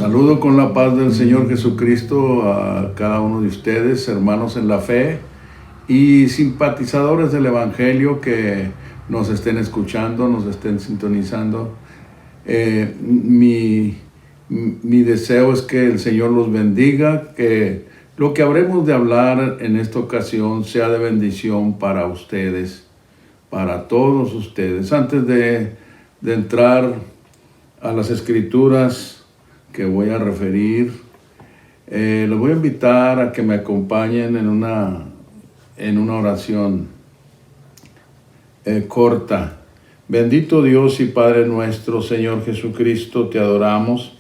Saludo con la paz del Señor Jesucristo a cada uno de ustedes, hermanos en la fe y simpatizadores del Evangelio que nos estén escuchando, nos estén sintonizando. Mi deseo es que el Señor los bendiga, que lo que habremos de hablar en esta ocasión sea de bendición para ustedes, para todos ustedes. Antes de entrar a las escrituras que voy a referir, les voy a invitar a que me acompañen en una oración corta. Bendito Dios y Padre nuestro, Señor Jesucristo, te adoramos,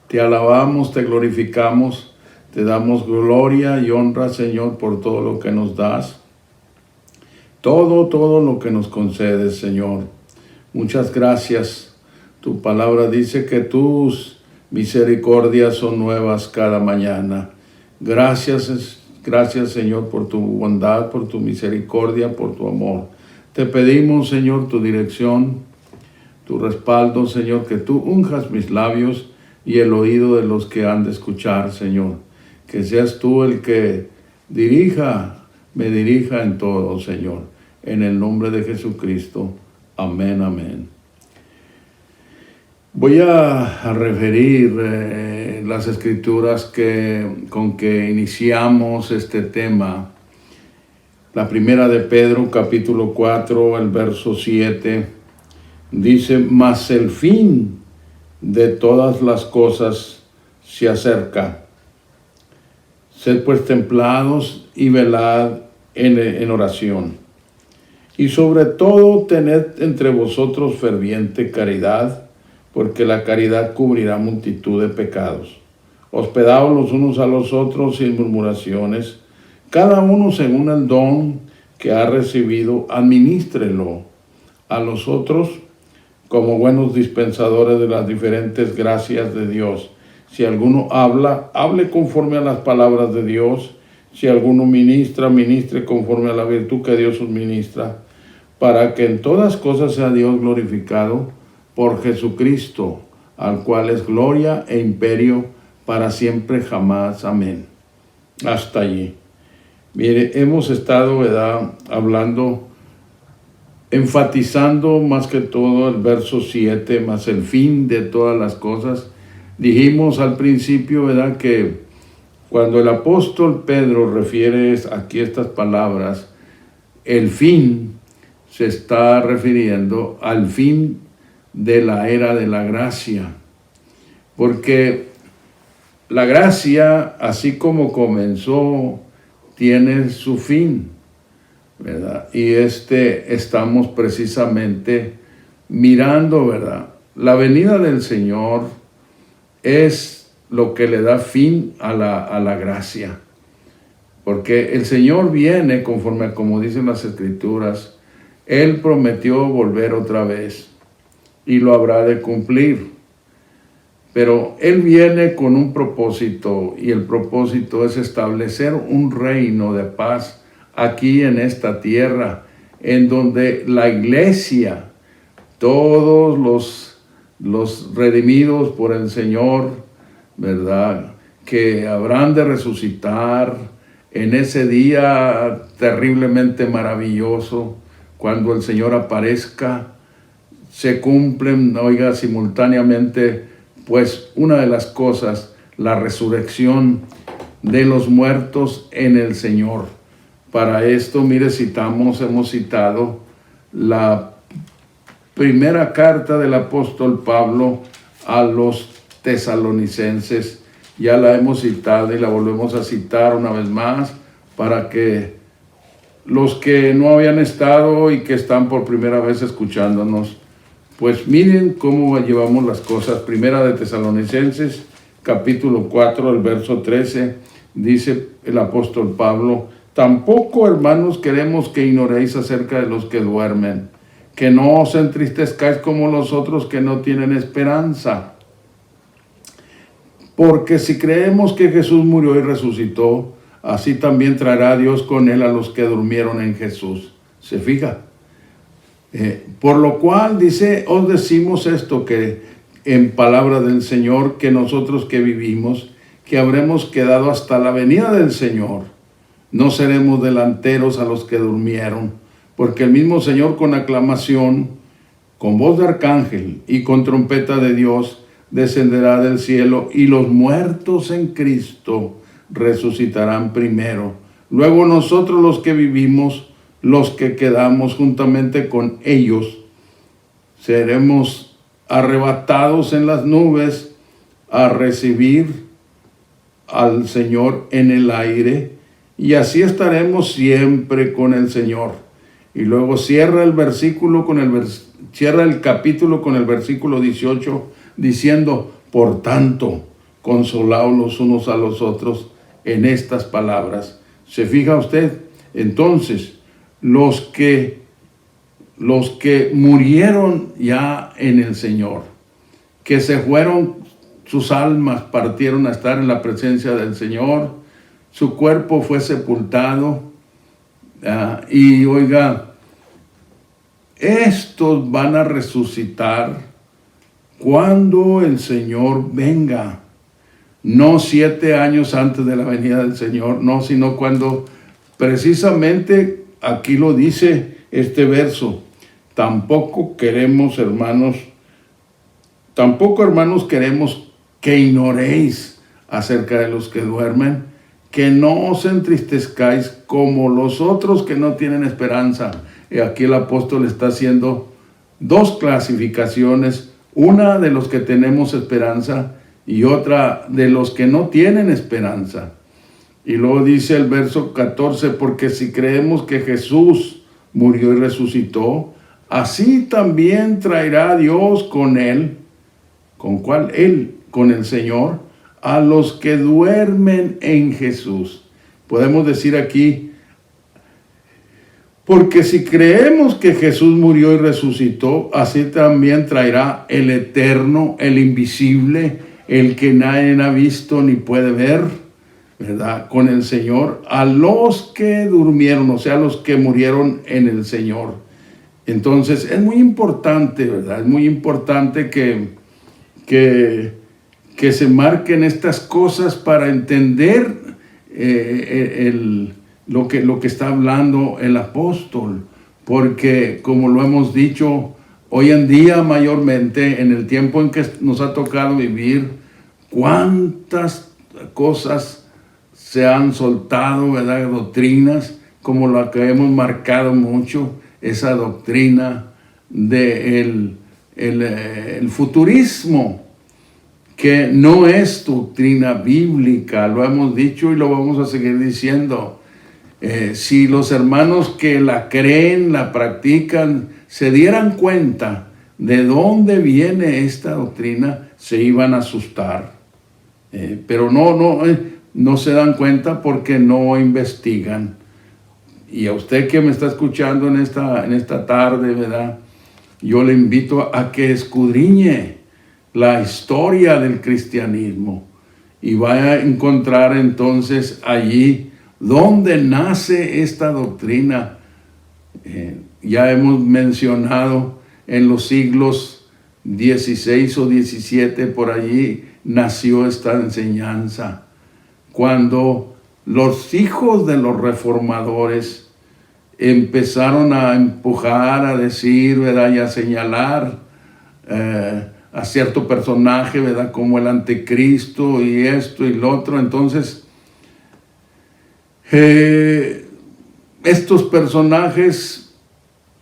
te alabamos, te glorificamos, te damos gloria y honra, Señor, por todo lo que nos das, todo lo que nos concedes, Señor. Muchas gracias. Tu palabra dice que tus misericordias son nuevas cada mañana. Gracias, Señor, por tu bondad, por tu misericordia, por tu amor. Te pedimos, Señor, tu dirección, tu respaldo, Señor, que tú unjas mis labios y el oído de los que han de escuchar, Señor. Que seas tú el que me dirija en todo, Señor. En el nombre de Jesucristo. Amén, amén. Voy a referir las escrituras con que iniciamos este tema. La primera de Pedro, capítulo 4, el verso 7, dice: mas el fin de todas las cosas se acerca. Sed pues templados y velad en oración. Y sobre todo tened entre vosotros ferviente caridad, porque la caridad cubrirá multitud de pecados. Hospedaos los unos a los otros sin murmuraciones, cada uno según el don que ha recibido, administrelo a los otros como buenos dispensadores de las diferentes gracias de Dios. Si alguno habla, hable conforme a las palabras de Dios. Si alguno ministra, ministre conforme a la virtud que Dios os ministra, para que en todas cosas sea Dios glorificado por Jesucristo, al cual es gloria e imperio para siempre jamás. Amén. Hasta allí. Mire, hemos estado, hablando, enfatizando más que todo el verso 7, más el fin de todas las cosas. Dijimos al principio, que cuando el apóstol Pedro refiere aquí estas palabras, el fin se está refiriendo al fin de la era de la gracia, porque la gracia, así como comenzó, tiene su fin, ¿verdad? Y estamos precisamente mirando, ¿verdad? La venida del Señor es lo que le da fin a la gracia, porque el Señor viene conforme a como dicen las Escrituras. Él prometió volver otra vez y lo habrá de cumplir. Pero Él viene con un propósito, y el propósito es establecer un reino de paz aquí en esta tierra, en donde la iglesia, todos los redimidos por el Señor, ¿verdad?, que habrán de resucitar en ese día terriblemente maravilloso, cuando el Señor aparezca, se cumplen, simultáneamente, pues una de las cosas, la resurrección de los muertos en el Señor. Para esto, hemos citado la primera carta del apóstol Pablo a los tesalonicenses. Ya la hemos citado y la volvemos a citar una vez más para que los que no habían estado y que están por primera vez escuchándonos, pues miren cómo llevamos las cosas. Primera de Tesalonicenses, capítulo 4, el verso 13, dice el apóstol Pablo: tampoco, hermanos, queremos que ignoréis acerca de los que duermen, que no os entristezcáis como los otros que no tienen esperanza. Porque si creemos que Jesús murió y resucitó, así también traerá Dios con él a los que durmieron en Jesús. ¿Se fija? Por lo cual, dice, os decimos esto, que en palabra del Señor que nosotros que vivimos, que habremos quedado hasta la venida del Señor. No seremos delanteros a los que durmieron, porque el mismo Señor con aclamación, con voz de arcángel y con trompeta de Dios, descenderá del cielo, y los muertos en Cristo resucitarán primero. Luego nosotros los que vivimos, los que quedamos juntamente con ellos, seremos arrebatados en las nubes a recibir al Señor en el aire, y así estaremos siempre con el Señor. Y luego cierra el capítulo con el versículo 18, diciendo: por tanto, consolaos los unos a los otros en estas palabras. ¿Se fija usted? Entonces, los que murieron ya en el Señor, que se fueron, sus almas partieron a estar en la presencia del Señor, su cuerpo fue sepultado, y oiga, estos van a resucitar cuando el Señor venga. No 7 años antes de la venida del Señor, no, sino cuando precisamente aquí lo dice este verso. Tampoco hermanos, queremos que ignoréis acerca de los que duermen, que no os entristezcáis como los otros que no tienen esperanza. Y aquí el apóstol está haciendo 2 clasificaciones, una de los que tenemos esperanza y otra de los que no tienen esperanza. Y luego dice el verso 14, porque si creemos que Jesús murió y resucitó, así también traerá Dios con él, ¿con cuál? Él, con el Señor, a los que duermen en Jesús. Podemos decir aquí, porque si creemos que Jesús murió y resucitó, así también traerá el eterno, el invisible, el que nadie ha visto ni puede ver, ¿verdad? Con el Señor, a los que durmieron, o sea, los que murieron en el Señor. Entonces, es muy importante, ¿verdad? Es muy importante que se marquen estas cosas para entender lo que está hablando el apóstol, porque como lo hemos dicho, hoy en día mayormente, en el tiempo en que nos ha tocado vivir, cuántas cosas se han soltado, ¿verdad? Doctrinas, como la que hemos marcado mucho, esa doctrina del el futurismo, que no es doctrina bíblica, lo hemos dicho y lo vamos a seguir diciendo. Si los hermanos que la creen, la practican, se dieran cuenta de dónde viene esta doctrina, se iban a asustar. Pero no se dan cuenta porque no investigan. Y a usted que me está escuchando en esta tarde, ¿verdad? Yo le invito a que escudriñe la historia del cristianismo y vaya a encontrar entonces allí donde nace esta doctrina. Ya hemos mencionado en los siglos 16 o 17, por allí nació esta enseñanza, cuando los hijos de los reformadores empezaron a empujar, a decir, ¿verdad? Y a señalar a cierto personaje, ¿verdad? Como el anticristo y esto y lo otro. Entonces, estos personajes,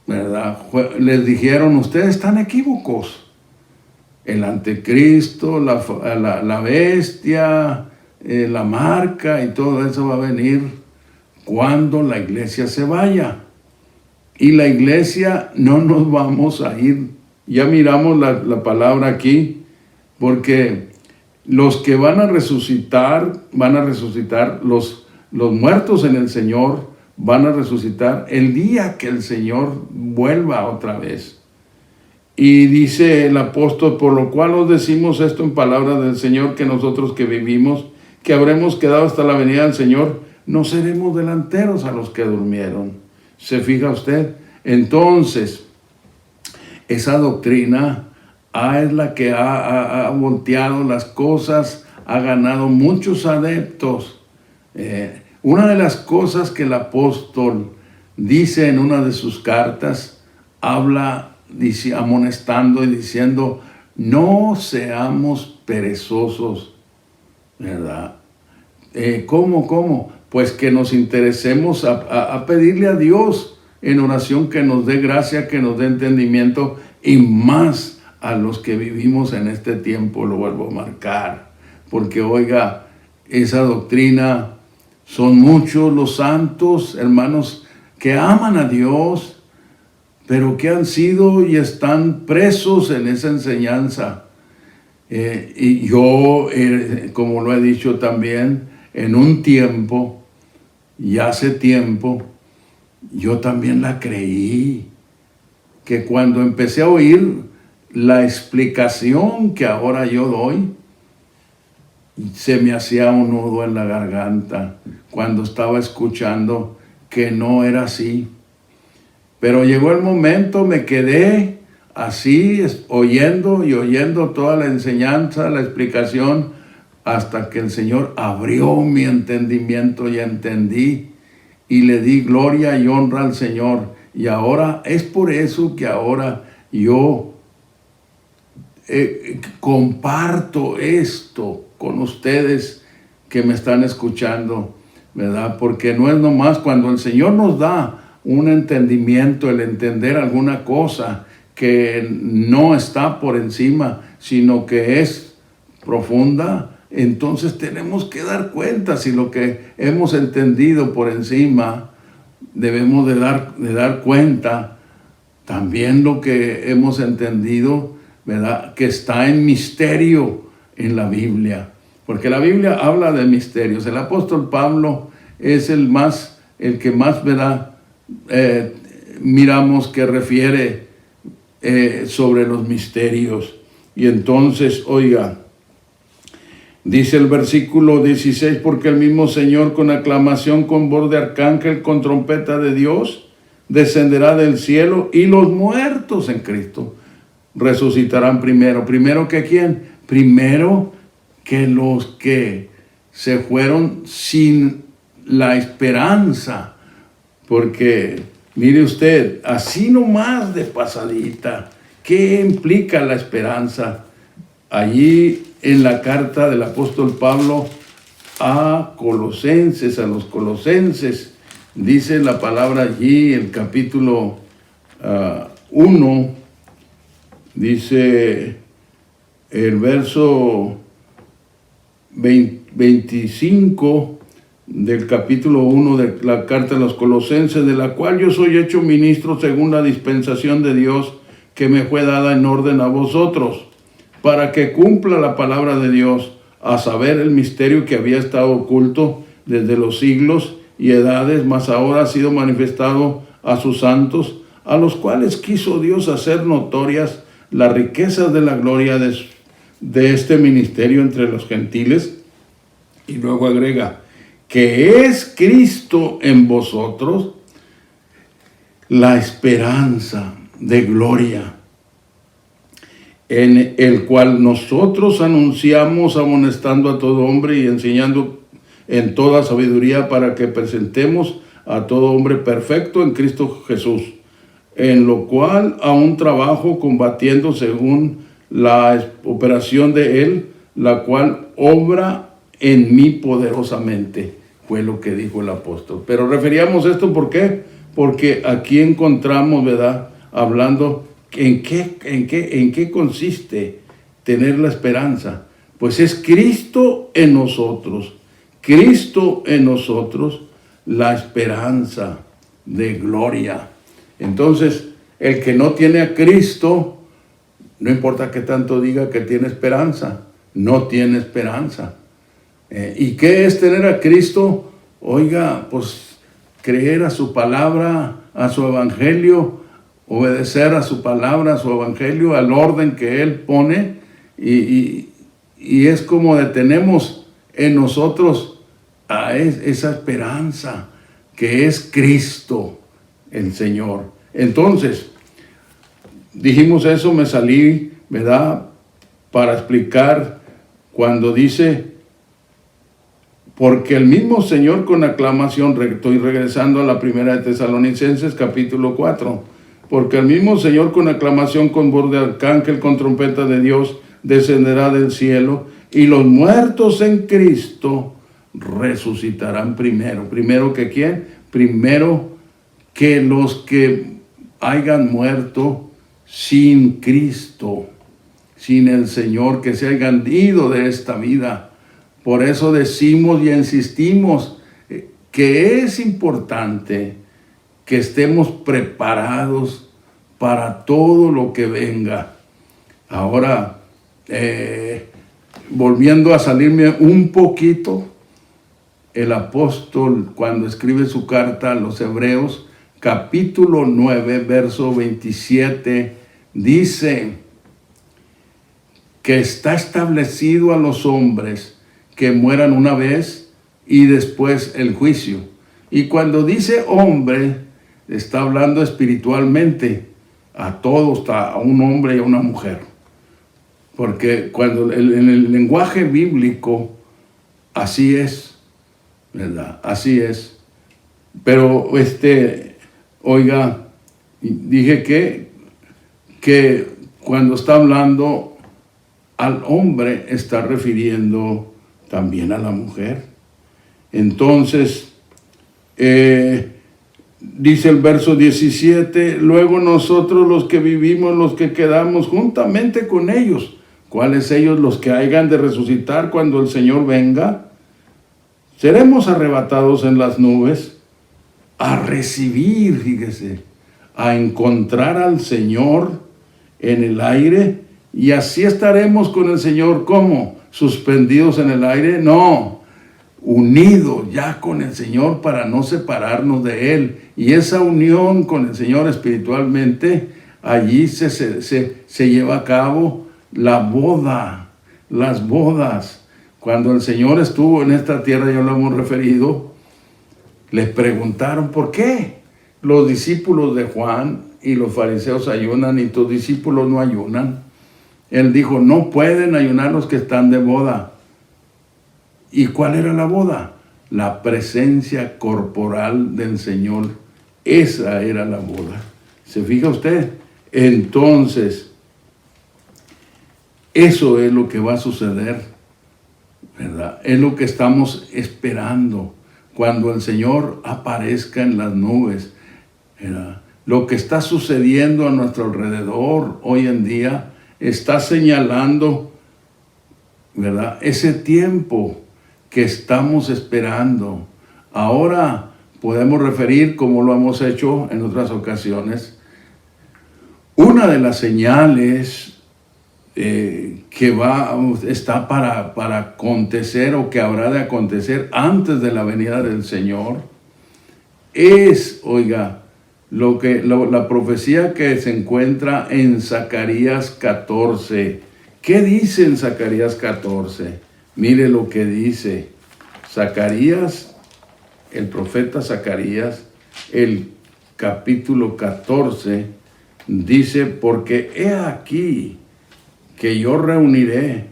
¿verdad? Les dijeron: ustedes están equívocos. El anticristo, la bestia, la marca y todo eso va a venir cuando la iglesia se vaya. Y la iglesia no nos vamos a ir. Ya miramos la palabra aquí, porque los que van a resucitar, los muertos en el Señor, van a resucitar el día que el Señor vuelva otra vez. Y dice el apóstol: por lo cual os decimos esto en palabra del Señor, que nosotros que vivimos, que habremos quedado hasta la venida del Señor, no seremos delanteros a los que durmieron. ¿Se fija usted? Entonces, esa doctrina es la que ha volteado las cosas, ha ganado muchos adeptos. Una de las cosas que el apóstol dice en una de sus cartas, habla amonestando y diciendo, no seamos perezosos, ¿verdad? ¿Cómo? Pues que nos interesemos a pedirle a Dios en oración que nos dé gracia, que nos dé entendimiento, y más a los que vivimos en este tiempo, lo vuelvo a marcar, porque oiga, esa doctrina, son muchos los santos, hermanos, que aman a Dios, pero que han sido y están presos en esa enseñanza. Y yo, como lo he dicho también, en un tiempo, y hace tiempo, yo también la creí, que cuando empecé a oír la explicación que ahora yo doy, se me hacía un nudo en la garganta cuando estaba escuchando que no era así. Pero llegó el momento, me quedé así, oyendo toda la enseñanza, la explicación, hasta que el Señor abrió mi entendimiento y entendí, y le di gloria y honra al Señor. Y ahora, es por eso que ahora yo comparto esto con ustedes que me están escuchando, ¿verdad? Porque no es nomás cuando el Señor nos da un entendimiento, el entender alguna cosa que no está por encima, sino que es profunda, entonces tenemos que dar cuenta si lo que hemos entendido por encima, debemos de dar cuenta también lo que hemos entendido, ¿verdad? Que está en misterio en la Biblia, porque la Biblia habla de misterios. El apóstol Pablo es el que más, ¿verdad? Miramos que refiere sobre los misterios. Y entonces, oiga, dice el versículo 16, porque el mismo Señor con aclamación, con voz de arcángel, con trompeta de Dios, descenderá del cielo, y los muertos en Cristo resucitarán primero. ¿Primero que quién? Primero que los que se fueron sin la esperanza. Porque, mire usted, así nomás de pasadita, ¿qué implica la esperanza? Allí en la carta del apóstol Pablo a los colosenses, dice la palabra allí, el capítulo 1, dice el verso 25 del capítulo 1 de la carta de los colosenses, de la cual yo soy hecho ministro según la dispensación de Dios que me fue dada en orden a vosotros, para que cumpla la palabra de Dios, a saber el misterio que había estado oculto desde los siglos y edades, mas ahora ha sido manifestado a sus santos, a los cuales quiso Dios hacer notorias las riquezas de la gloria de este ministerio entre los gentiles. Y luego agrega, que es Cristo en vosotros, la esperanza de gloria, en el cual nosotros anunciamos, amonestando a todo hombre y enseñando en toda sabiduría, para que presentemos a todo hombre perfecto en Cristo Jesús, en lo cual aún trabajo combatiendo según la operación de Él, la cual obra en mí poderosamente, fue lo que dijo el apóstol. Pero referíamos esto, ¿por qué? Porque aquí encontramos, ¿verdad?, hablando ¿en qué consiste tener la esperanza? Pues es Cristo en nosotros. Cristo en nosotros, la esperanza de gloria. Entonces, el que no tiene a Cristo, no importa que tanto diga que tiene esperanza, no tiene esperanza. ¿Y qué es tener a Cristo? Oiga, pues creer a su palabra, a su evangelio, obedecer a su palabra, a su evangelio, al orden que Él pone, y es como tenemos en nosotros a esa esperanza que es Cristo, el Señor. Entonces, dijimos eso, me salí ¿verdad? Para explicar cuando dice, porque el mismo Señor con aclamación, estoy regresando a la primera de Tesalonicenses capítulo 4, porque el mismo Señor con aclamación, con voz de arcángel, con trompeta de Dios, descenderá del cielo, y los muertos en Cristo resucitarán primero. ¿Primero que quién? Primero que los que hayan muerto sin Cristo, sin el Señor, que se hayan ido de esta vida. Por eso decimos y insistimos que es importante que estemos preparados para todo lo que venga. Ahora, volviendo a salirme un poquito, el apóstol, cuando escribe su carta a los Hebreos, capítulo 9, verso 27, dice que está establecido a los hombres que mueran una vez y después el juicio. Y cuando dice hombre, está hablando espiritualmente a todos, a un hombre y a una mujer. Porque cuando en el lenguaje bíblico, así es, ¿verdad? Así es. Pero oiga, dije que cuando está hablando al hombre, está refiriendo también a la mujer. Entonces, dice el verso 17, luego nosotros los que vivimos, los que quedamos juntamente con ellos. ¿Cuáles ellos? Los que hayan de resucitar cuando el Señor venga. Seremos arrebatados en las nubes a recibir, fíjese, a encontrar al Señor en el aire, y así estaremos con el Señor. ¿Cómo? ¿Suspendidos en el aire? No, unidos ya con el Señor para no separarnos de Él. Y esa unión con el Señor espiritualmente, allí se lleva a cabo la boda, las bodas. Cuando el Señor estuvo en esta tierra, ya lo hemos referido, les preguntaron por qué los discípulos de Juan y los fariseos ayunan y tus discípulos no ayunan. Él dijo, no pueden ayunar los que están de boda. ¿Y cuál era la boda? La presencia corporal del Señor. Esa era la boda. ¿Se fija usted? Entonces, eso es lo que va a suceder, ¿verdad? Es lo que estamos esperando cuando el Señor aparezca en las nubes, ¿verdad? Lo que está sucediendo a nuestro alrededor hoy en día está señalando, ¿verdad?, ese tiempo que estamos esperando. Ahora podemos referir, como lo hemos hecho en otras ocasiones, una de las señales que está para acontecer o que habrá de acontecer antes de la venida del Señor es, oiga, la profecía que se encuentra en Zacarías 14. ¿Qué dice en Zacarías 14? Mire lo que dice Zacarías, el profeta Zacarías, el capítulo 14, dice, porque he aquí que yo reuniré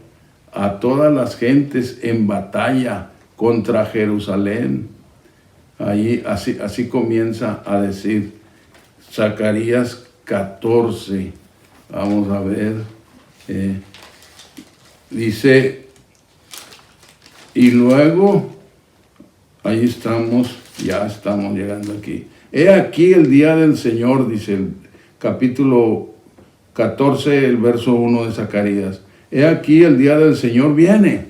a todas las gentes en batalla contra Jerusalén. Ahí así comienza a decir Zacarías 14. Vamos a ver. Dice, y luego, ahí estamos, ya estamos llegando aquí. He aquí el día del Señor, dice el capítulo 14, el verso 1 de Zacarías. He aquí el día del Señor viene.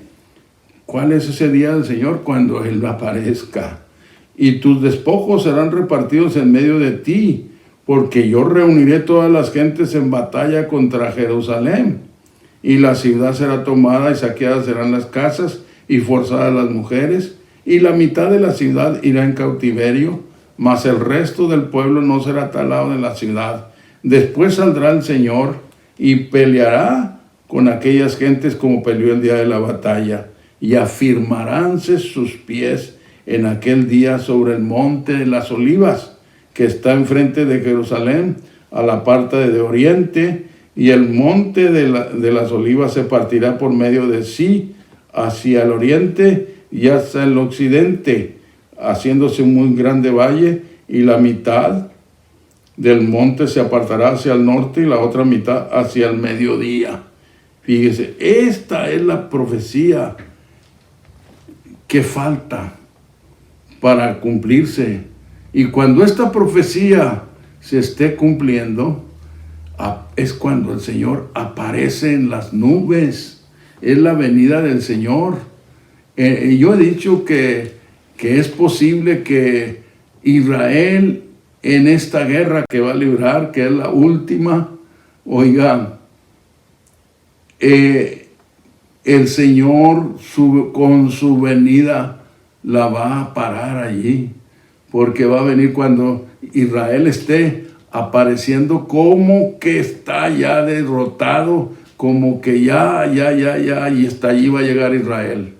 ¿Cuál es ese día del Señor? Cuando Él aparezca. Y tus despojos serán repartidos en medio de ti, porque yo reuniré todas las gentes en batalla contra Jerusalén. Y la ciudad será tomada y saqueadas serán las casas y forzadas las mujeres. Y la mitad de la ciudad irá en cautiverio, mas el resto del pueblo no será talado de la ciudad. Después saldrá el Señor y peleará con aquellas gentes como peleó el día de la batalla. Y afirmaránse sus pies en aquel día sobre el monte de las Olivas, que está enfrente de Jerusalén, a la parte de oriente, y el monte de las olivas se partirá por medio de sí hacia el oriente y hasta el occidente, haciéndose un muy grande valle, y la mitad del monte se apartará hacia el norte y la otra mitad hacia el mediodía. Fíjese, esta es la profecía que falta para cumplirse. Y cuando esta profecía se esté cumpliendo, es cuando el Señor aparece en las nubes. Es la venida del Señor. Yo he dicho que es posible que Israel, en esta guerra que va a librar, que es la última, oigan, el Señor con su venida la va a parar allí, porque va a venir cuando Israel esté apareciendo como que está ya derrotado, como que ya, y hasta allí va a llegar Israel.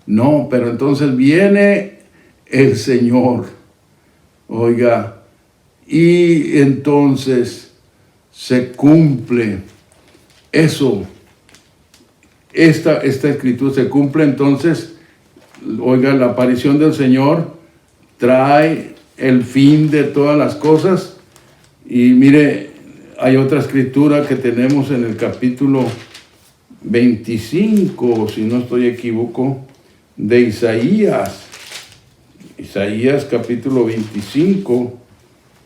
No, pero entonces viene el Señor, oiga, y entonces se cumple eso. Esta escritura se cumple entonces, oiga, la aparición del Señor trae el fin de todas las cosas. Y mire, hay otra escritura que tenemos en el capítulo 25, si no estoy equivocado, de Isaías. Isaías capítulo 25,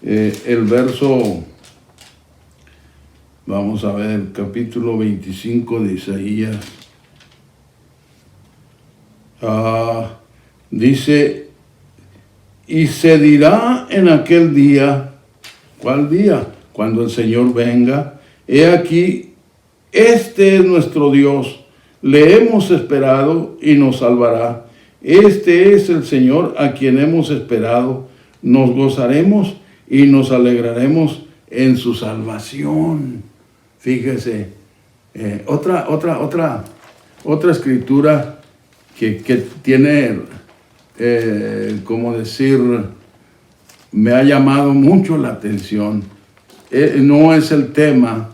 el verso, vamos a ver, capítulo 25 de Isaías. Dice, y se dirá en aquel día. ¿Cuál día? Cuando el Señor venga. He aquí, este es nuestro Dios, le hemos esperado y nos salvará. Este es el Señor a quien hemos esperado. Nos gozaremos y nos alegraremos en su salvación. Fíjese, otra escritura que tiene, como decir, me ha llamado mucho la atención. No es el tema,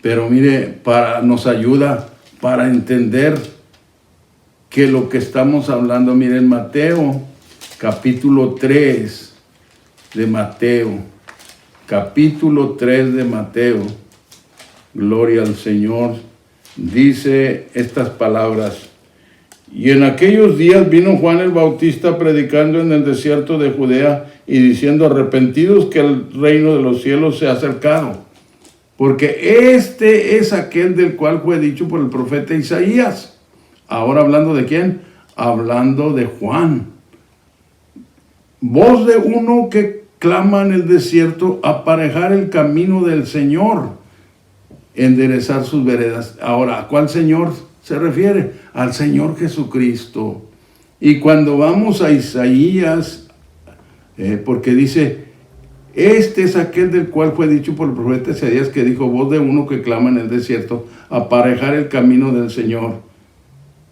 pero mire, nos ayuda para entender que lo que estamos hablando, miren, Mateo, capítulo 3 de Mateo, capítulo 3 de Mateo, gloria al Señor, dice estas palabras. Y en aquellos días vino Juan el Bautista predicando en el desierto de Judea y diciendo, arrepentidos que el reino de los cielos se ha acercado. Porque este es aquel del cual fue dicho por el profeta Isaías. Ahora hablando de ¿quién? Hablando de Juan. Voz de uno que clama en el desierto, aparejar el camino del Señor, enderezar sus veredas. Ahora, ¿a cuál Señor se refiere? Al Señor Jesucristo. Y cuando vamos a Isaías, porque dice, este es aquel del cual fue dicho por el profeta Isaías, que dijo, voz de uno que clama en el desierto, aparejar el camino del Señor.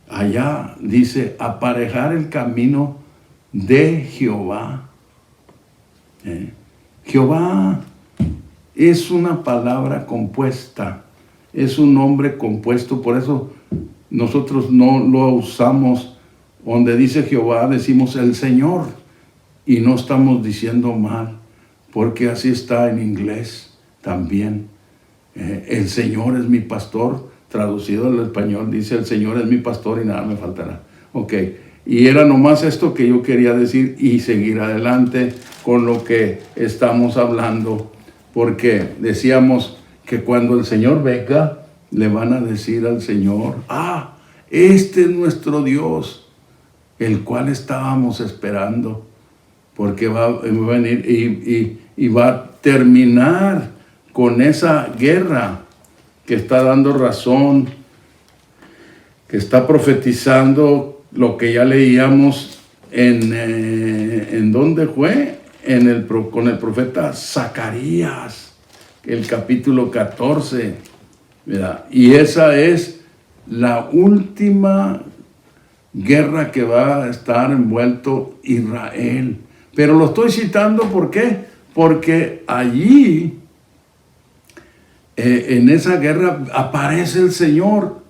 Allá dice, aparejar el camino de Jehová. Jehová es una palabra compuesta, es un nombre compuesto, por eso nosotros no lo usamos. Donde dice Jehová decimos el Señor, y no estamos diciendo mal, porque así está en inglés también. El Señor es mi pastor, traducido al español dice el Señor es mi pastor y nada me faltará. Ok, y era nomás esto que yo quería decir y seguir adelante con lo que estamos hablando, porque decíamos que cuando el Señor venga, le van a decir al Señor, este es nuestro Dios, el cual estábamos esperando, porque va a venir y va a terminar con esa guerra que está dando razón, que está profetizando lo que ya leíamos en ¿dónde fue? Con el profeta Zacarías, el capítulo 14, ¿verdad? Y esa es la última guerra que va a estar envuelto Israel. Pero lo estoy citando, ¿por qué? Porque allí en esa guerra aparece el Señor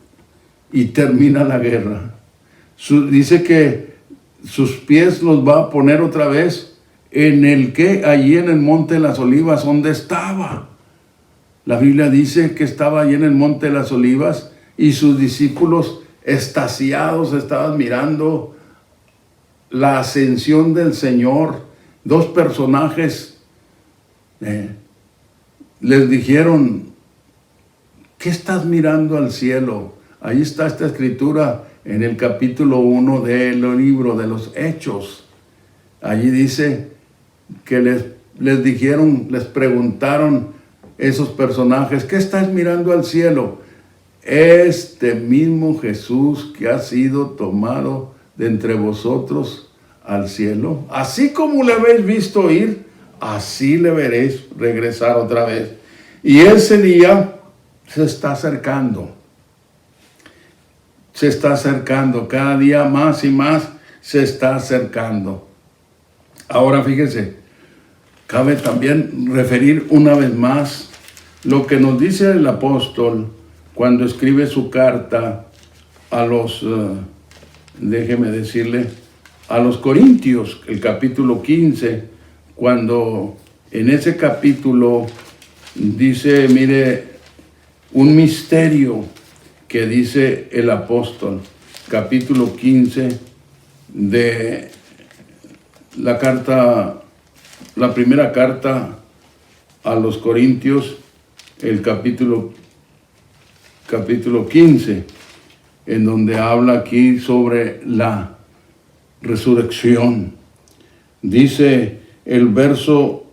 y termina la guerra. Dice que sus pies los va a poner otra vez en el que allí en el monte de las olivas, donde estaba. La Biblia dice que estaba allí en el monte de las olivas y sus discípulos extasiados estaban mirando la ascensión del Señor. Dos personajes les dijeron: ¿qué estás mirando al cielo? Ahí está esta escritura en el capítulo 1 del libro de los Hechos. Allí dice que les dijeron, les preguntaron esos personajes: ¿qué estás mirando al cielo? Este mismo Jesús que ha sido tomado de entre vosotros al cielo, así como le habéis visto ir, así le veréis regresar otra vez. Y ese día se está acercando. Se está acercando, cada día más y más se está acercando. Ahora fíjense, cabe también referir una vez más lo que nos dice el apóstol cuando escribe su carta a los, déjeme decirle, a los Corintios, el capítulo 15, cuando en ese capítulo dice, mire, un misterio que dice el apóstol, capítulo 15 de la carta, la primera carta a los Corintios, el capítulo 15, en donde habla aquí sobre la resurrección. Dice el verso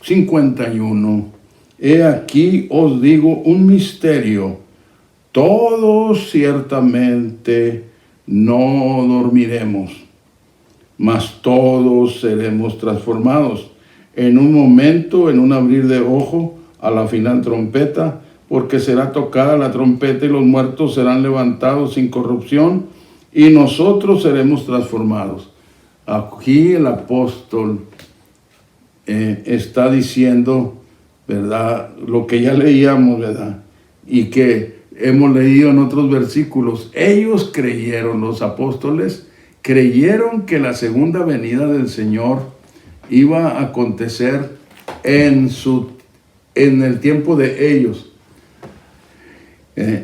51, he aquí os digo un misterio, todos ciertamente no dormiremos, mas todos seremos transformados en un momento, en un abrir de ojo, a la final trompeta, porque será tocada la trompeta y los muertos serán levantados sin corrupción y nosotros seremos transformados. Aquí el apóstol está diciendo, ¿verdad?, lo que ya leíamos, ¿verdad?, y que hemos leído en otros versículos. Ellos creyeron, los apóstoles creyeron que la segunda venida del Señor iba a acontecer en el tiempo de ellos.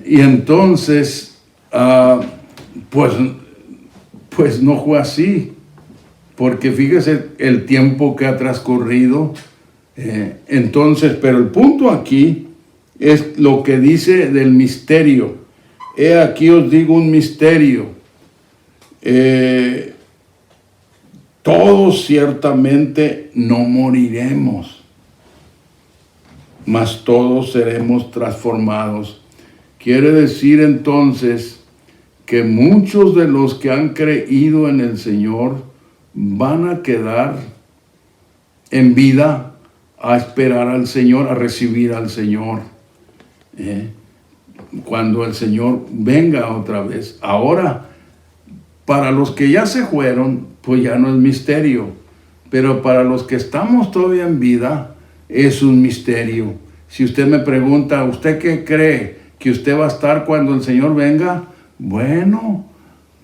Y entonces, pues no fue así, porque fíjese el tiempo que ha transcurrido. Entonces, pero el punto aquí es lo que dice del misterio. He aquí os digo un misterio. Todos ciertamente no moriremos, mas todos seremos transformados. Quiere decir entonces que muchos de los que han creído en el Señor van a quedar en vida a esperar al Señor, a recibir al Señor, cuando el Señor venga otra vez. Ahora, para los que ya se fueron, pues ya no es misterio, pero para los que estamos todavía en vida, es un misterio. Si usted me pregunta, ¿usted qué cree? ¿Que usted va a estar cuando el Señor venga? Bueno,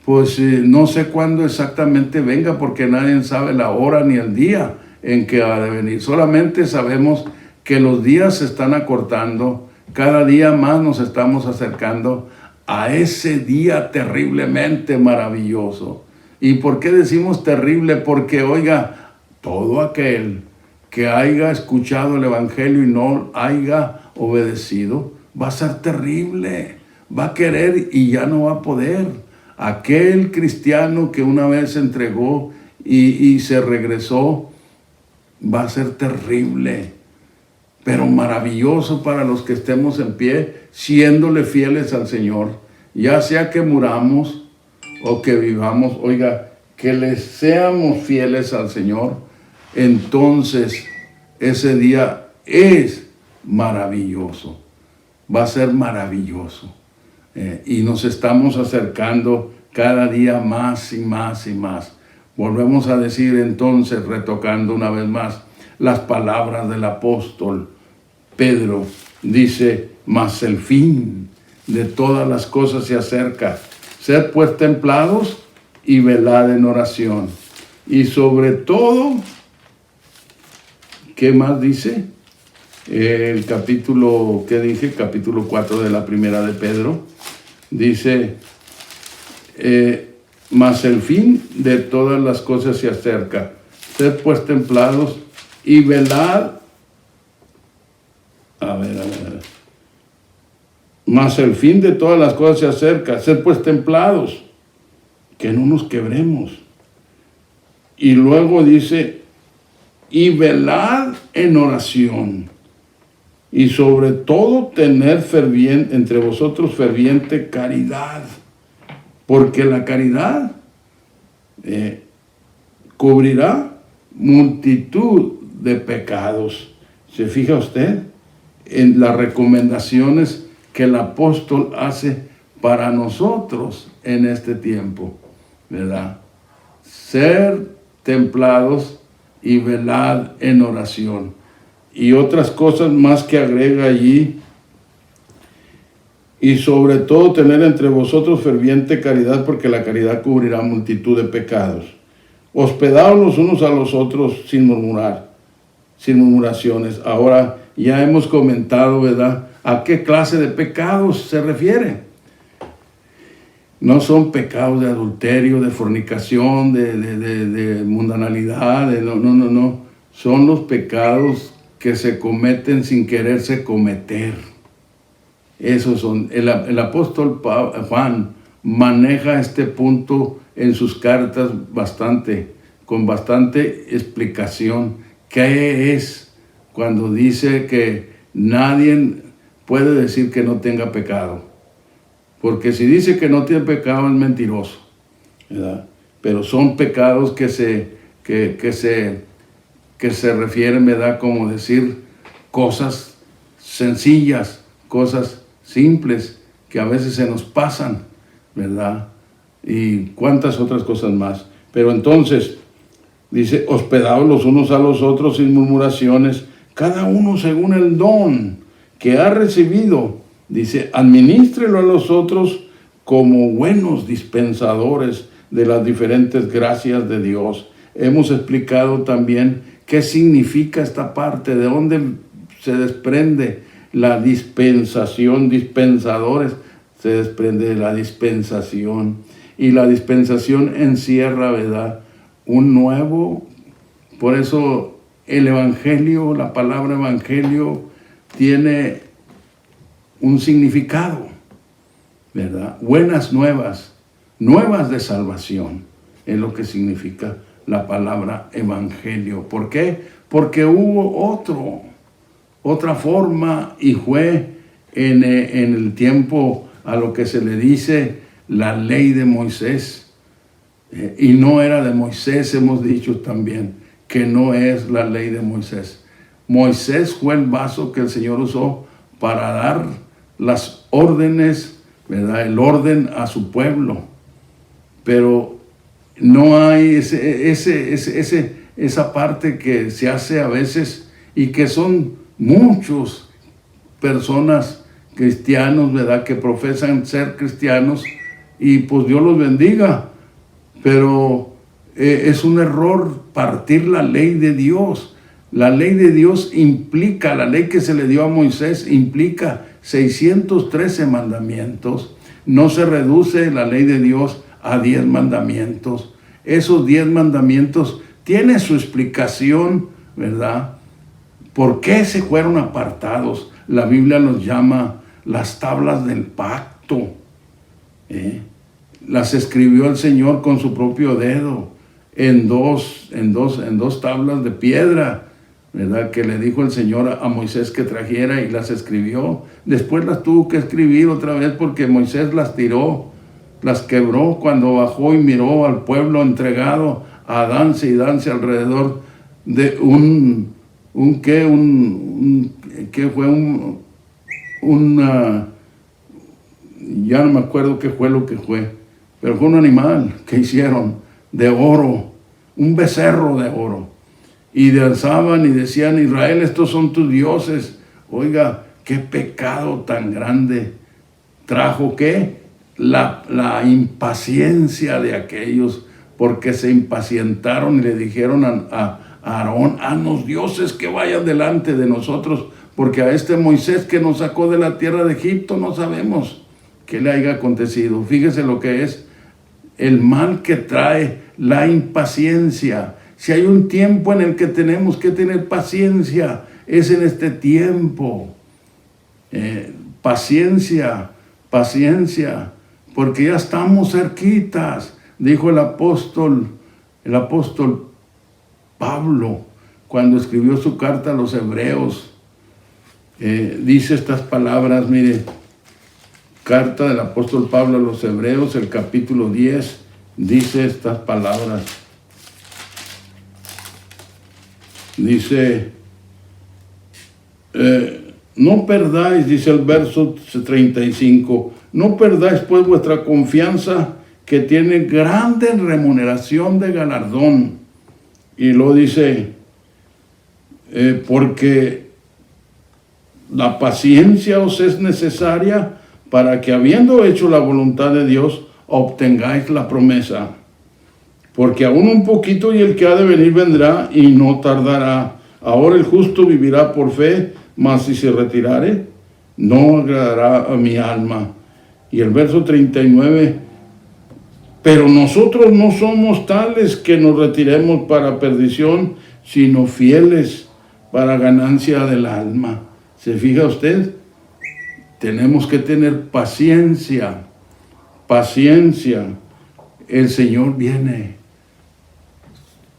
pues no sé cuándo exactamente venga, porque nadie sabe la hora ni el día en que ha de venir. Solamente sabemos que los días se están acortando, cada día más nos estamos acercando a ese día terriblemente maravilloso. ¿Y por qué decimos terrible? Porque, oiga, todo aquel que haya escuchado el Evangelio y no haya obedecido, va a ser terrible, va a querer y ya no va a poder. Aquel cristiano que una vez se entregó y se regresó, va a ser terrible, pero maravilloso para los que estemos en pie, siéndole fieles al Señor, ya sea que muramos o que vivamos. Oiga, que le seamos fieles al Señor, entonces ese día es maravilloso, va a ser maravilloso. Y nos estamos acercando cada día más y más y más. Volvemos a decir entonces, retocando una vez más las palabras del apóstol Pedro, dice, mas el fin de todas las cosas se acerca. Sed pues templados y velad en oración. Y sobre todo, ¿qué más dice? El capítulo, ¿qué dije? Capítulo 4 de la primera de Pedro. Dice, mas el fin de todas las cosas se acerca. Sed pues templados y velad. A ver. Mas el fin de todas las cosas se acerca. Sed pues templados, que no nos quebremos. Y luego dice, y velad en oración. Y sobre todo tener entre vosotros ferviente caridad. Porque la caridad cubrirá multitud de pecados. ¿Se fija usted en las recomendaciones que el apóstol hace para nosotros en este tiempo? ¿Verdad? Ser templados y velad en oración. Y otras cosas más que agrega allí. Y sobre todo tener entre vosotros ferviente caridad, porque la caridad cubrirá multitud de pecados. Hospedaos los unos a los otros sin murmurar, sin murmuraciones. Ahora ya hemos comentado, ¿verdad?, a qué clase de pecados se refiere. No son pecados de adulterio, de fornicación, de mundanalidad, no. Son los pecados que se cometen sin quererse cometer. Esos son. El apóstol Juan maneja este punto en sus cartas con bastante explicación. ¿Qué es cuando dice que nadie puede decir que no tenga pecado? Porque si dice que no tiene pecado es mentiroso, ¿verdad? Pero son pecados que se refieren, ¿verdad?, como decir cosas sencillas, cosas simples que a veces se nos pasan, ¿verdad? Y cuántas otras cosas más. Pero entonces, dice, hospedaos los unos a los otros sin murmuraciones, cada uno según el don que ha recibido. Dice, administrelo a los otros como buenos dispensadores de las diferentes gracias de Dios. Hemos explicado también qué significa esta parte, de dónde se desprende la dispensación, dispensadores, se desprende de la dispensación. Y la dispensación encierra, ¿verdad?, un nuevo. Por eso el evangelio, la palabra evangelio, tiene un significado, ¿verdad? Buenas nuevas, nuevas de salvación, es lo que significa la palabra evangelio. ¿Por qué? Porque hubo otra forma, y fue en el tiempo a lo que se le dice la ley de Moisés. Y no era de Moisés, hemos dicho también que no es la ley de Moisés. Moisés fue el vaso que el Señor usó para dar las órdenes, ¿verdad?, el orden a su pueblo. Pero no hay esa parte que se hace a veces, y que son muchas personas cristianos, ¿verdad?, que profesan ser cristianos, y pues Dios los bendiga, pero es un error partir la ley de Dios. La ley de Dios implica, la ley que se le dio a Moisés implica 613 mandamientos. No se reduce la ley de Dios a 10 mandamientos. Esos 10 mandamientos tienen su explicación, ¿verdad? ¿Por qué se fueron apartados? La Biblia los llama las tablas del pacto. Las escribió el Señor con su propio dedo en dos tablas de piedra, ¿verdad?, que le dijo el Señor a Moisés que trajera, y las escribió. Después las tuvo que escribir otra vez porque Moisés las tiró, las quebró cuando bajó y miró al pueblo entregado a danza y danza alrededor de ya no me acuerdo qué fue lo que fue, pero fue un animal que hicieron de oro, un becerro de oro. Y danzaban y decían, Israel, estos son tus dioses. Oiga, qué pecado tan grande trajo, ¿qué? La impaciencia de aquellos, porque se impacientaron y le dijeron a Aarón: haznos dioses que vayan delante de nosotros, porque a este Moisés que nos sacó de la tierra de Egipto no sabemos qué le haya acontecido. Fíjese lo que es el mal que trae la impaciencia. Si hay un tiempo en el que tenemos que tener paciencia, es en este tiempo. Paciencia, porque ya estamos cerquitas, dijo el apóstol Pablo cuando escribió su carta a los hebreos. Dice estas palabras, mire, carta del apóstol Pablo a los hebreos, el capítulo 10, dice estas palabras. Dice, no perdáis, dice el verso 35, no perdáis pues vuestra confianza, que tiene grande remuneración de galardón. Y lo dice, porque la paciencia os es necesaria para que, habiendo hecho la voluntad de Dios, obtengáis la promesa. Porque aún un poquito y el que ha de venir vendrá y no tardará. Ahora el justo vivirá por fe, mas si se retirare, no agradará a mi alma. Y el verso 39, pero nosotros no somos tales que nos retiremos para perdición, sino fieles para ganancia del alma. ¿Se fija usted? Tenemos que tener paciencia. El Señor viene.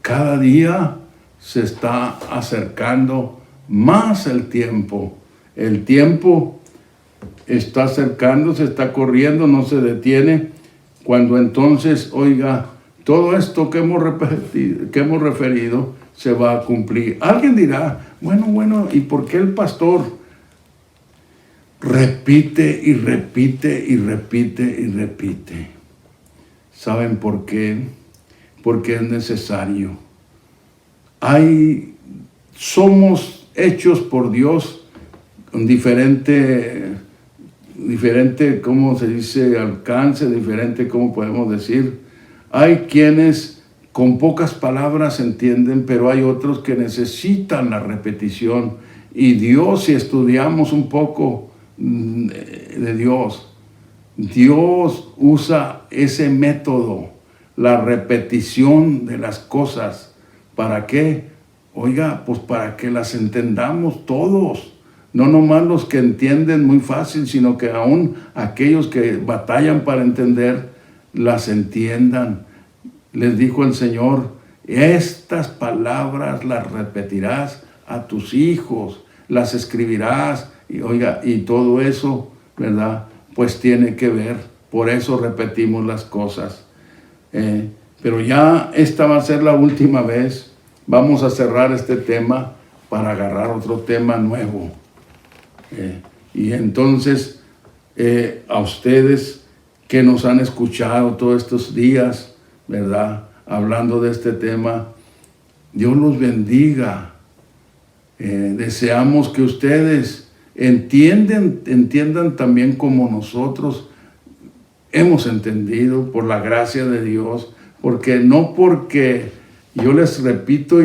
Cada día se está acercando más el tiempo. El tiempo está acercándose, está corriendo, no se detiene. Cuando entonces, oiga, todo esto que hemos referido se va a cumplir. Alguien dirá, bueno, ¿y por qué el pastor repite y repite? ¿Saben por qué? Porque es necesario. Somos hechos por Dios con diferente, ¿cómo se dice? Alcance, diferente, ¿cómo podemos decir? Hay quienes con pocas palabras entienden, pero hay otros que necesitan la repetición. Y Dios, si estudiamos un poco de Dios usa ese método, la repetición de las cosas. ¿Para qué? Oiga, pues para que las entendamos todos. No nomás los que entienden muy fácil, sino que aún aquellos que batallan para entender, las entiendan. Les dijo el Señor, estas palabras las repetirás a tus hijos, las escribirás, y oiga, y todo eso, ¿verdad? Pues tiene que ver, por eso repetimos las cosas. Pero ya esta va a ser la última vez. Vamos a cerrar este tema para agarrar otro tema nuevo. Y entonces, a ustedes que nos han escuchado todos estos días, ¿verdad? Hablando de este tema, Dios los bendiga. Deseamos que ustedes entiendan también como nosotros hemos entendido por la gracia de Dios, porque yo les repito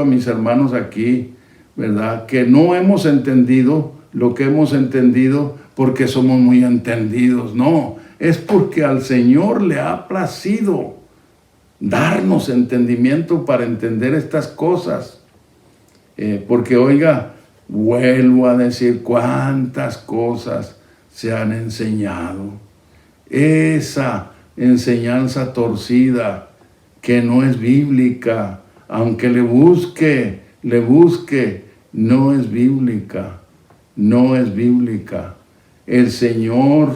a mis hermanos aquí, ¿verdad? Que no hemos entendido lo que hemos entendido porque somos muy entendidos, no, es porque al Señor le ha placido darnos entendimiento para entender estas cosas, porque oiga, vuelvo a decir cuántas cosas se han enseñado. Esa enseñanza torcida que no es bíblica, aunque le busque, no es bíblica. El Señor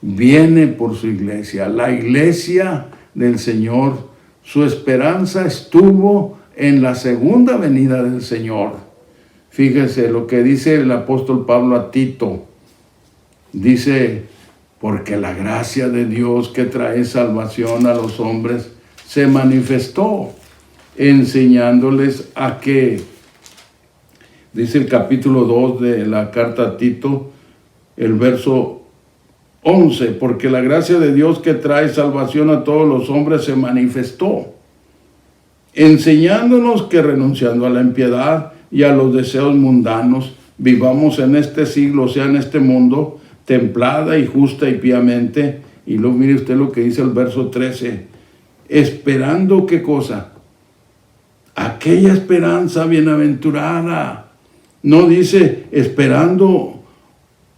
viene por su iglesia, la iglesia del Señor. Su esperanza estuvo en la segunda venida del Señor. Fíjese lo que dice el apóstol Pablo a Tito. Dice, porque la gracia de Dios que trae salvación a los hombres se manifestó, enseñándoles a que Dice el capítulo 2 de la carta a Tito, el verso 11, porque la gracia de Dios que trae salvación a todos los hombres se manifestó, enseñándonos que renunciando a la impiedad y a los deseos mundanos, vivamos en este siglo, o sea, en este mundo, templada y justa y piamente. Y luego mire usted lo que dice el verso 13, esperando ¿qué cosa? Aquella esperanza bienaventurada. No dice esperando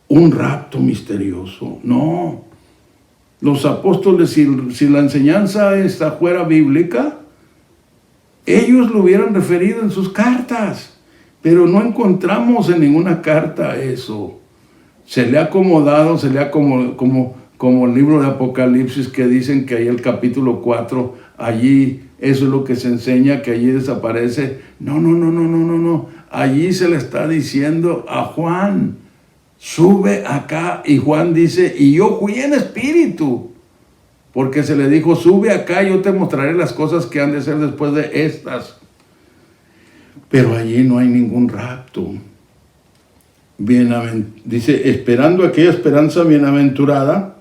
un rapto misterioso, no. Los apóstoles, si la enseñanza esta fuera bíblica, ellos lo hubieran referido en sus cartas, pero no encontramos en ninguna carta eso. Se le ha acomodado, como el libro de Apocalipsis, que dicen que ahí el capítulo 4, allí eso es lo que se enseña, que allí desaparece. No. Allí se le está diciendo a Juan, sube acá, y Juan dice, y yo fui en espíritu, porque se le dijo, sube acá, yo te mostraré las cosas que han de ser después de estas. Pero allí no hay ningún rapto. Dice, esperando aquella esperanza bienaventurada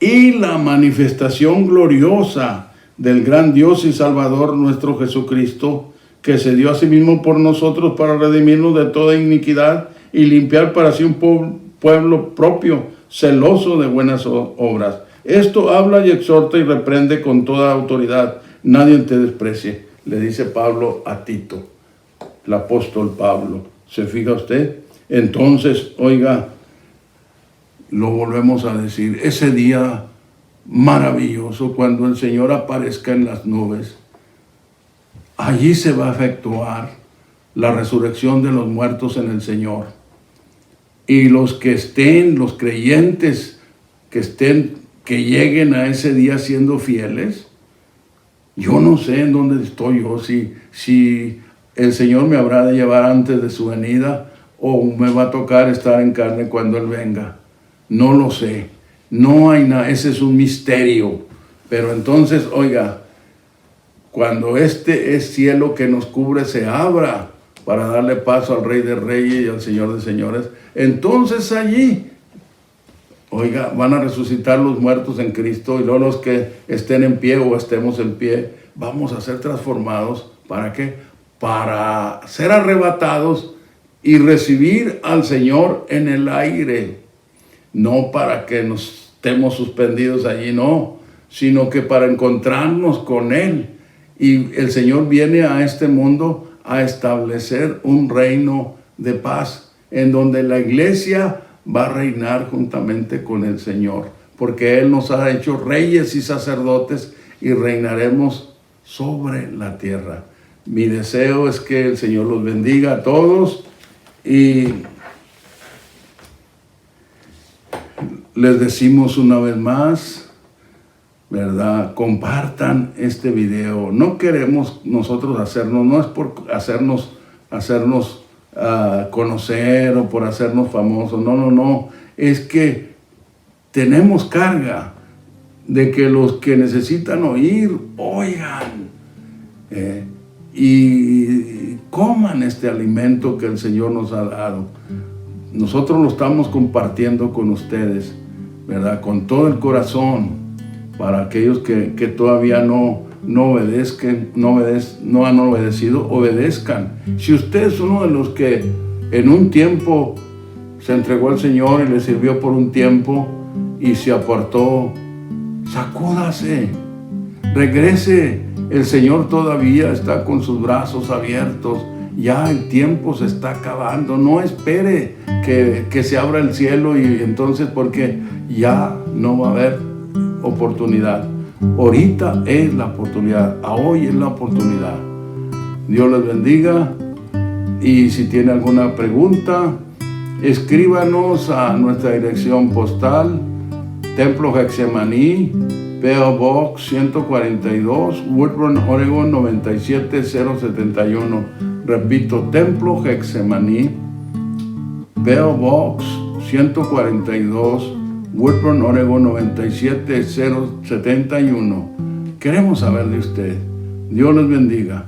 y la manifestación gloriosa del gran Dios y Salvador nuestro Jesucristo, que se dio a sí mismo por nosotros para redimirnos de toda iniquidad y limpiar para sí un pueblo propio, celoso de buenas obras. Esto habla y exhorta y reprende con toda autoridad. Nadie te desprecie, le dice Pablo a Tito, el apóstol Pablo. ¿Se fija usted? Entonces, oiga, lo volvemos a decir, ese día maravilloso, cuando el Señor aparezca en las nubes, allí se va a efectuar la resurrección de los muertos en el Señor. Y los que estén, los creyentes que lleguen a ese día siendo fieles, yo no sé en dónde estoy yo, si el Señor me habrá de llevar antes de su venida o me va a tocar estar en carne cuando Él venga. No lo sé. No hay nada, ese es un misterio. Pero entonces, oiga, cuando este cielo que nos cubre se abra para darle paso al Rey de Reyes y al Señor de Señores, entonces allí, oiga, van a resucitar los muertos en Cristo, y luego los que estén en pie o estemos en pie, vamos a ser transformados. ¿Para qué? Para ser arrebatados y recibir al Señor en el aire. No para que nos estemos suspendidos allí, no, sino que para encontrarnos con Él. Y el Señor viene a este mundo a establecer un reino de paz, en donde la iglesia va a reinar juntamente con el Señor, porque Él nos ha hecho reyes y sacerdotes y reinaremos sobre la tierra. Mi deseo es que el Señor los bendiga a todos, y les decimos una vez más, ¿verdad? Compartan este video. No queremos nosotros hacernos, no es por hacernos conocer o por hacernos famosos. No. Es que tenemos carga de que los que necesitan oír, oigan. Y coman este alimento que el Señor nos ha dado. Nosotros lo estamos compartiendo con ustedes, ¿verdad? Con todo el corazón, para aquellos que todavía no obedezcan, no han obedecido, obedezcan. Si usted es uno de los que en un tiempo se entregó al Señor y le sirvió por un tiempo y se apartó, sacúdase, regrese. El Señor todavía está con sus brazos abiertos. Ya el tiempo se está acabando. No espere que se abra el cielo y entonces, porque ya no va a haber oportunidad. Ahorita es la oportunidad. Hoy es la oportunidad. Dios les bendiga. Y si tiene alguna pregunta, escríbanos a nuestra dirección postal, Templo Getsemaní, P.O. Box 142, Woodburn, Oregon 97071. Repito, Templo Getsemaní, P.O. Box 142, Woodburn, Oregon 97071. Queremos saber de usted. Dios les bendiga.